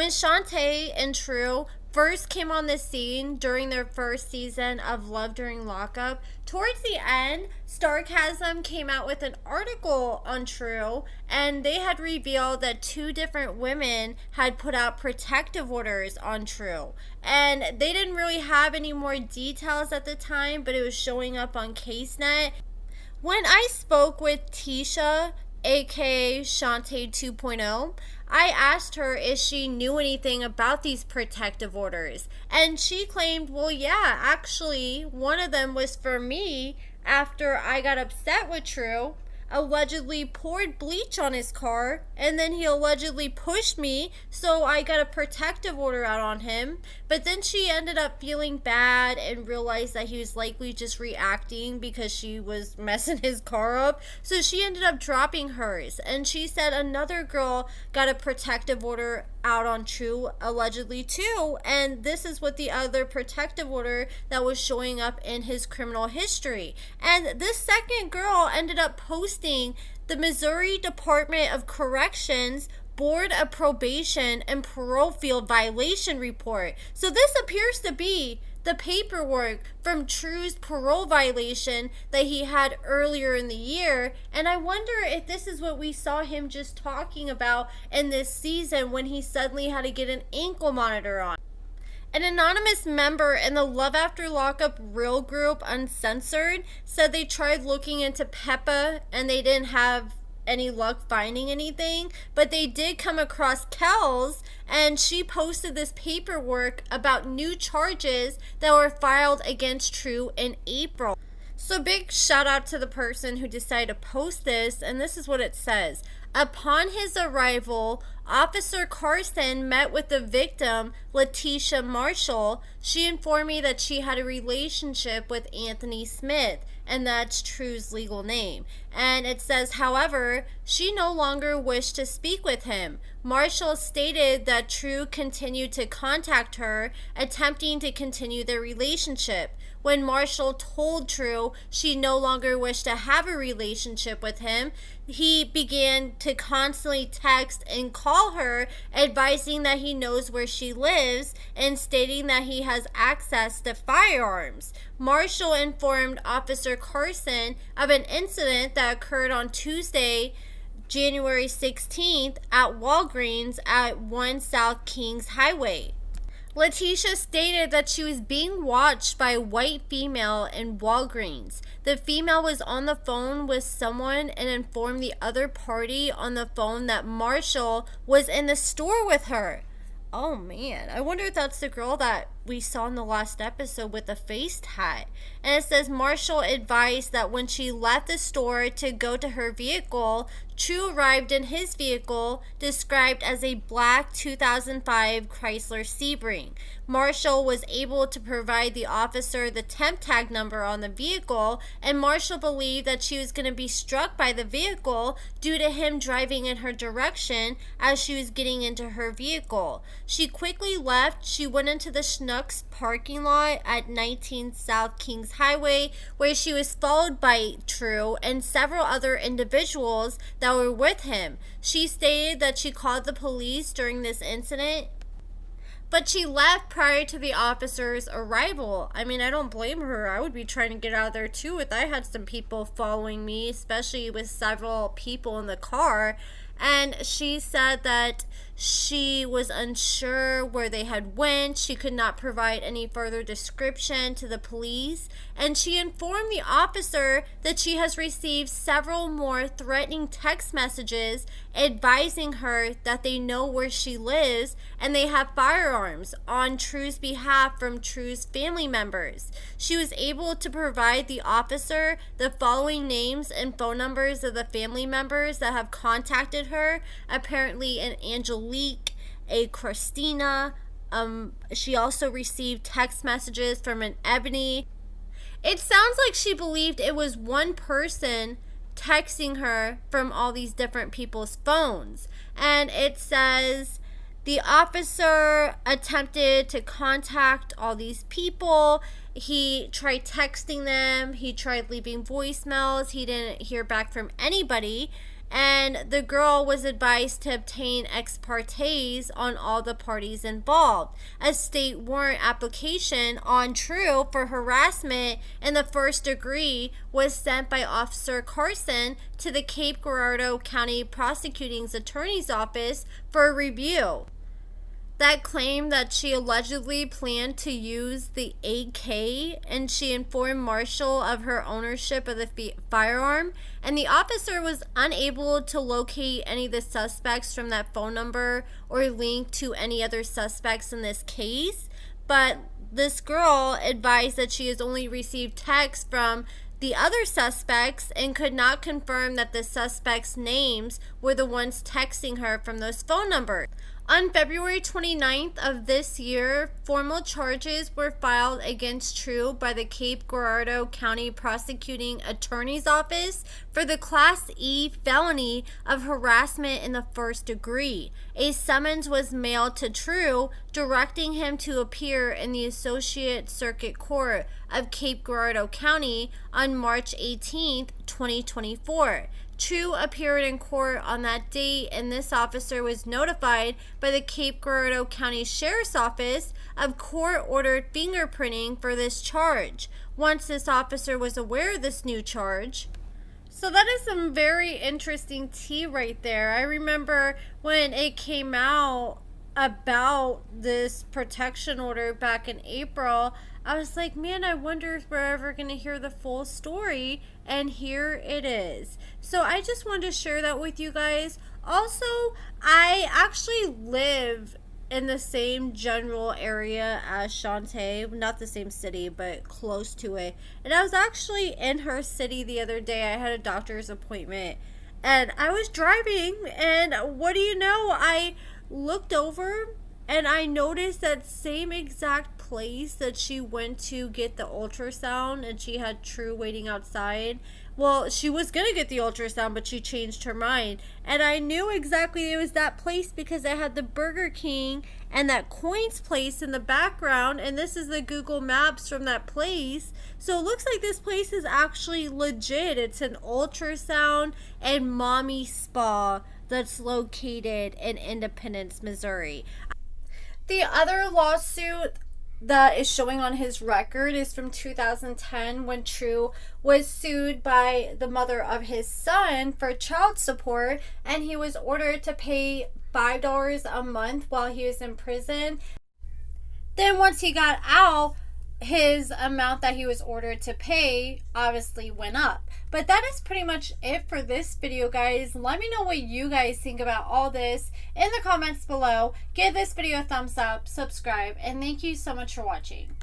When Shantae and True first came on the scene during their first season of Love During Lockup, towards the end, Sarcasm came out with an article on True, and they had revealed that two different women had put out protective orders on True. And they didn't really have any more details at the time, but it was showing up on CaseNet. When I spoke with Tisha, aka Shantae 2.0, I asked her if she knew anything about these protective orders, and she claimed, well, yeah, actually, one of them was for me after I got upset with True, allegedly poured bleach on his car, and then he allegedly pushed me, so I got a protective order out on him. But then she ended up feeling bad and realized that he was likely just reacting because she was messing his car up, so she ended up dropping hers. And she said another girl got a protective order out on True allegedly too, and this is what the other protective order that was showing up in his criminal history. And this second girl ended up posting the Missouri Department of Corrections Board of Probation and Parole Field Violation Report. So this appears to be the paperwork from True's parole violation that he had earlier in the year, and I wonder if this is what we saw him just talking about in this season when he suddenly had to get an ankle monitor on. An anonymous member in the Love After Lockup Real Group Uncensored said they tried looking into Peppa and they didn't have any luck finding anything, but they did come across Kells, and she posted this paperwork about new charges that were filed against True in April. So big shout out to the person who decided to post this, and this is what it says. Upon his arrival, Officer Carson met with the victim, Letitia Marshall. She informed me that she had a relationship with Anthony Smith, and that's True's legal name. And it says, however, she no longer wished to speak with him. Marshall stated that True continued to contact her, attempting to continue their relationship. When Marshall told True she no longer wished to have a relationship with him, he began to constantly text and call her, advising that he knows where she lives and stating that he has access to firearms. Marshall informed Officer Carson of an incident that occurred on Tuesday, January 16th at Walgreens at 1 South Kings Highway. Letitia stated that she was being watched by a white female in Walgreens. The female was on the phone with someone and informed the other party on the phone that Marshall was in the store with her. Oh man, I wonder if that's the girl that we saw in the last episode with the face tat. And it says Marshall advised that when she left the store to go to her vehicle, True arrived in his vehicle, described as a black 2005 Chrysler Sebring. Marshall was able to provide the officer the temp tag number on the vehicle, and Marshall believed that she was going to be struck by the vehicle due to him driving in her direction as she was getting into her vehicle. She quickly left. She went into the Schnucks parking lot at 19 South Kings Highway, where she was followed by True and several other individuals that were with him. She stated that she called the police during this incident, but she left prior to the officer's arrival. I mean, I don't blame her. I would be trying to get out of there too if I had some people following me, especially with several people in the car. And she said that she was unsure where they had went. She could not provide any further description to the police. And she informed the officer that she has received several more threatening text messages advising her that they know where she lives and they have firearms on True's behalf from True's family members. She was able to provide the officer the following names and phone numbers of the family members that have contacted her. Apparently an Angelique, a Christina. She also received text messages from an Ebony. It sounds like she believed it was one person texting her from all these different people's phones. And it says the officer attempted to contact all these people. He tried texting them. He tried leaving voicemails. He didn't hear back from anybody. and the girl was advised to obtain ex partes on all the parties involved. A state warrant application on True for harassment in the first degree was sent by Officer Carson to the Cape Girardeau County Prosecuting Attorney's Office for review. That claimed that she allegedly planned to use the AK, and she informed Marshall of her ownership of the firearm, and the officer was unable to locate any of the suspects from that phone number or link to any other suspects in this case. But this girl advised that she has only received texts from the other suspects and could not confirm that the suspects' names were the ones texting her from those phone numbers. On February 29th of this year, formal charges were filed against True by the Cape Girardeau County Prosecuting Attorney's Office for the Class E felony of harassment in the first degree. A summons was mailed to True directing him to appear in the Associate Circuit Court of Cape Girardeau County on March 18th, 2024. True appeared in court on that date, and this officer was notified by the Cape Girardeau County Sheriff's Office of court-ordered fingerprinting for this charge. Once this officer was aware of this new charge. So that is some very interesting tea right there. I remember when it came out about this protection order back in April, I was like, man, I wonder if we're ever going to hear the full story, and here it is. So I just wanted to share that with you guys. Also, I actually live in the same general area as Shantae, not the same city, but close to it. And I was actually in her city the other day. I had a doctor's appointment, and I was driving, and what do you know, I looked over and I noticed that same exact place that she went to get the ultrasound, and she had True waiting outside. Well, she was gonna get the ultrasound, but she changed her mind, and I knew exactly it was that place because I had the Burger King and that Coins place in the background, and this is the Google Maps from that place. So it looks like this place is actually legit. It's an ultrasound and mommy spa that's located in Independence, Missouri. The other lawsuit that is showing on his record is from 2010, when True was sued by the mother of his son for child support, and he was ordered to pay $5 a month while he was in prison. Then once he got out, his amount that he was ordered to pay obviously went up. But that is pretty much it for this video, guys. Let me know what you guys think about all this in the comments below. Give this video a thumbs up, subscribe, and thank you so much for watching.